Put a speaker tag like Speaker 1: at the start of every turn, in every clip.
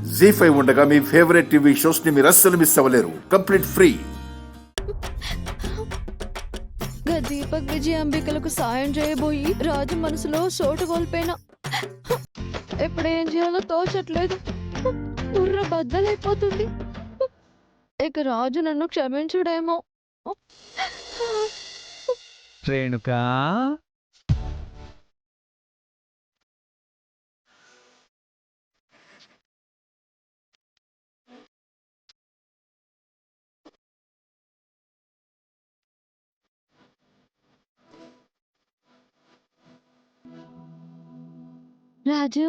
Speaker 1: జీ5 ఉండగా మీ favourite TV shows ని మీరు అస్సలు మిస్ అవ్వలేరు. Complete free.
Speaker 2: దీపక్ విజయాంబికలకు సాయం చేయబోయి రాజు మనసులో చోటు కోల్పోయినా ఎప్పుడేం చేయాలో తోచట్లేదు. బుర్ర బద్దలైపోతుంది. ఇక రాజు నన్ను క్షమించుడేమో.
Speaker 3: రేణుకా,
Speaker 2: రాజు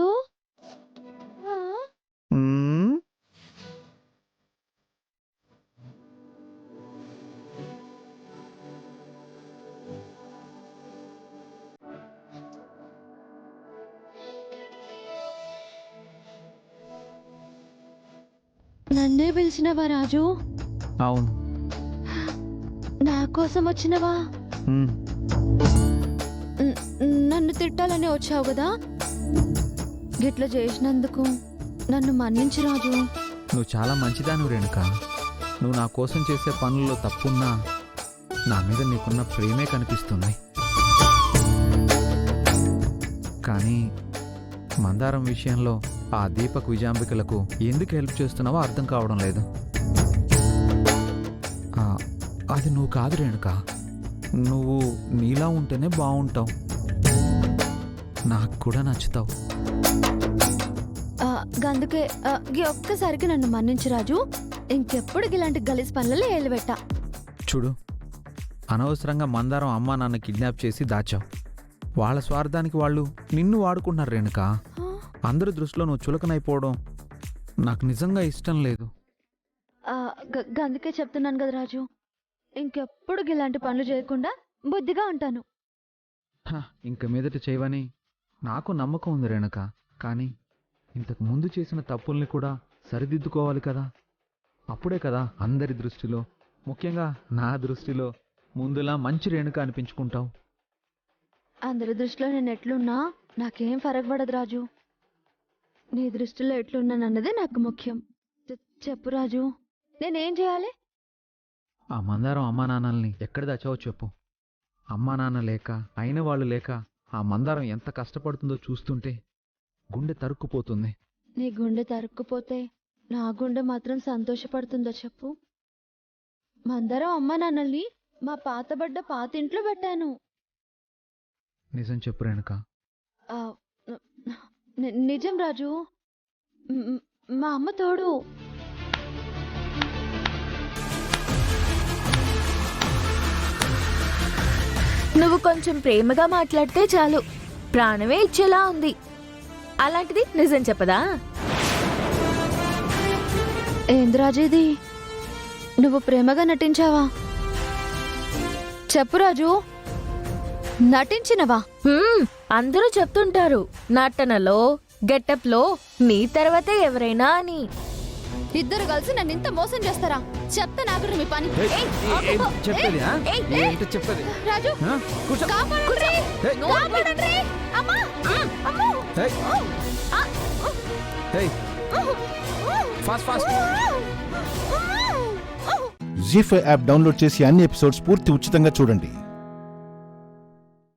Speaker 2: నన్నే పిలిచినవా రాజు?
Speaker 3: అవును.
Speaker 2: నా కోసం వచ్చినవా? నన్ను తిట్టాలని వచ్చావు కదా. గిట్ల చేసినందుకు నన్ను మన్నించు రాజు.
Speaker 3: నువ్వు చాలా మంచిదాను రేణుక. నువ్వు నా కోసం చేసే పనుల్లో తప్పున్నా నా మీద నీకున్న ప్రేమే కనిపిస్తుంది. కానీ మందారం విషయంలో ఆ దీపక్ విజయాంబికలకు ఎందుకు హెల్ప్ చేస్తున్నావో అర్థం కావడం లేదు. అది నువ్వు కాదు రేణుక. నువ్వు నీలా ఉంటేనే బాగుంటావు, నాకు కూడా నచ్చుతావు.
Speaker 2: అందుకే ఒక్కసారికి నన్ను మన్నించు రాజు. ఇంకెప్పుడు ఇలాంటి గలీజ్ పనులలో ఏలుబెట్టా.
Speaker 3: చూడు, అనవసరంగా మందారం అమ్మా నాన్న కిడ్నాప్ చేసి దాచావు. వాళ్ళ స్వార్థానికి వాళ్ళు నిన్ను వాడుకుంటున్నారు రేణుక. అందరి దృష్టిలో నువ్వు చులకనైపోవడం నాకు నిజంగా ఇష్టం లేదు.
Speaker 2: అందుకే చెప్తున్నాను కదా రాజు, ఇంకెప్పుడు ఇలాంటి పనులు చేయకుండా బుద్ధిగా ఉంటాను.
Speaker 3: ఇంక మీదట చేయవని నాకు నమ్మకం ఉంది రేణుక. కానీ ఇంతకు ముందు చేసిన తప్పుల్ని కూడా సరిదిద్దుకోవాలి కదా. అప్పుడే కదా అందరి దృష్టిలో, ముఖ్యంగా నా దృష్టిలో ముందులా మంచి రేణుక అనిపించుకుంటావు.
Speaker 2: అందరి దృష్టిలో నేను ఎట్లున్నా నాకేం ఫరక్ పడదు రాజు. నీ దృష్టిలో ఎట్లున్నానన్నదే నాకు ముఖ్యం. చెప్పు రాజు, నేనేం చేయాలి?
Speaker 3: ఆ మందారం అమ్మా నాన్నల్ని ఎక్కడ దాచావో చెప్పు. అమ్మా నాన్న లేక, అయిన వాళ్ళు లేక ఆ మందారం ఎంత కష్టపడుతుందో చూస్తుంటే గుండె తరుక్కుపోతుంది.
Speaker 2: నీ గుండె తరుక్కుపోతే నా గుండె మాత్రం సంతోషపడుతుందో చెప్పు. మందారం అమ్మా నాన్నల్ని మా పాతబడ్డ పాతింట్లో పెట్టాను.
Speaker 3: నిజం చెప్పు రేణుక.
Speaker 2: నిజం రాజు. మా అమ్మ తోడు.
Speaker 4: నువ్వు కొంచెం ప్రేమగా మాట్లాడితే చాలు, ప్రాణమే ఇచ్చేలా ఉంది. అలాంటిది నిజం చెప్పదా?
Speaker 2: ఏంది రాజు ఇది? నువ్వు ప్రేమగా నటించావా? చెప్పు రాజు, నటించినవా?
Speaker 4: అందరూ చెప్తుంటారు నటనలో, గెటప్ లో నీ తర్వాతే ఎవరైనా అని.
Speaker 2: ఇద్దరు కలిసి నన్ను ఇంత మోసం చేస్తారా? చెప్తా నాకు మీ పని. రాజు,
Speaker 5: జీ5 యాప్ డౌన్లోడ్ చేసి అన్ని ఎపిసోడ్స్ పూర్తి ఉచితంగా చూడండి.